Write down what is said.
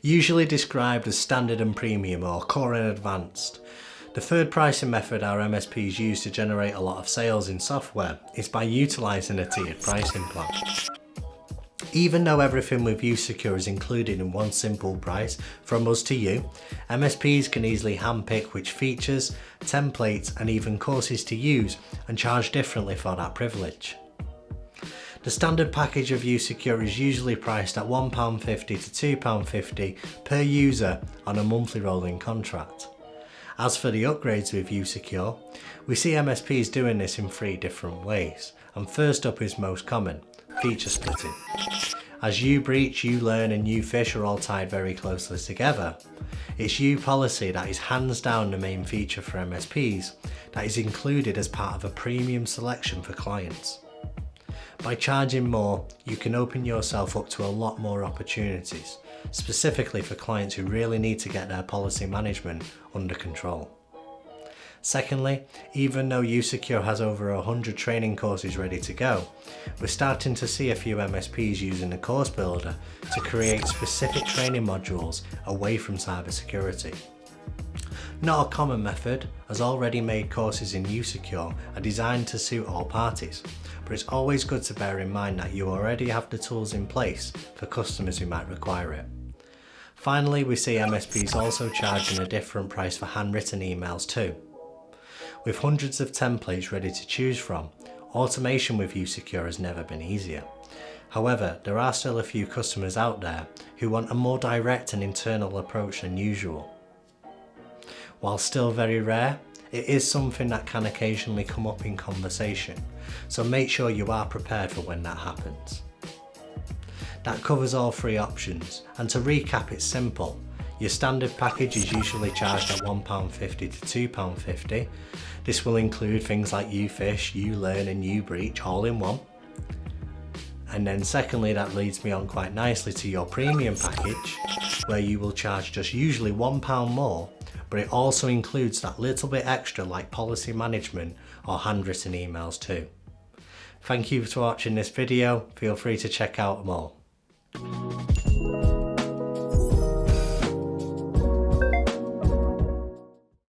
Usually described as standard and premium or core and advanced. The third pricing method our MSPs use to generate a lot of sales in software is by utilising a tiered pricing plan. Even though everything with usecure is included in one simple price from us to you, MSPs can easily handpick which features, templates and even courses to use and charge differently for that privilege. The standard package of usecure is usually priced at £1.50 to £2.50 per user on a monthly rolling contract. As for the upgrades with usecure, we see MSPs doing this in 3 different ways, and first up is most common, feature splitting. As you breach, you learn and you fish are all tied very closely together. It's you policy that is hands down the main feature for MSPs that is included as part of a premium selection for clients. By charging more, you can open yourself up to a lot more opportunities, specifically for clients who really need to get their policy management under control. Secondly, even though usecure has over 100 training courses ready to go, we're starting to see a few MSPs using the course builder to create specific training modules away from cybersecurity. Not a common method, as already made courses in usecure are designed to suit all parties, but it's always good to bear in mind that you already have the tools in place for customers who might require it. Finally, we see MSPs also charging a different price for handwritten emails too. With hundreds of templates ready to choose from, automation with usecure has never been easier. However, there are still a few customers out there who want a more direct and internal approach than usual. While still very rare, it is something that can occasionally come up in conversation, so make sure you are prepared for when that happens. That covers all 3 options, and to recap, it's simple. Your standard package is usually charged at £1.50 to £2.50. This will include things like ufish, ulearn and ubreach all in one. And then secondly, that leads me on quite nicely to your premium package, where you will charge just usually £1 more, but it also includes that little bit extra like policy management or handwritten emails too. Thank you for watching this video. Feel free to check out more.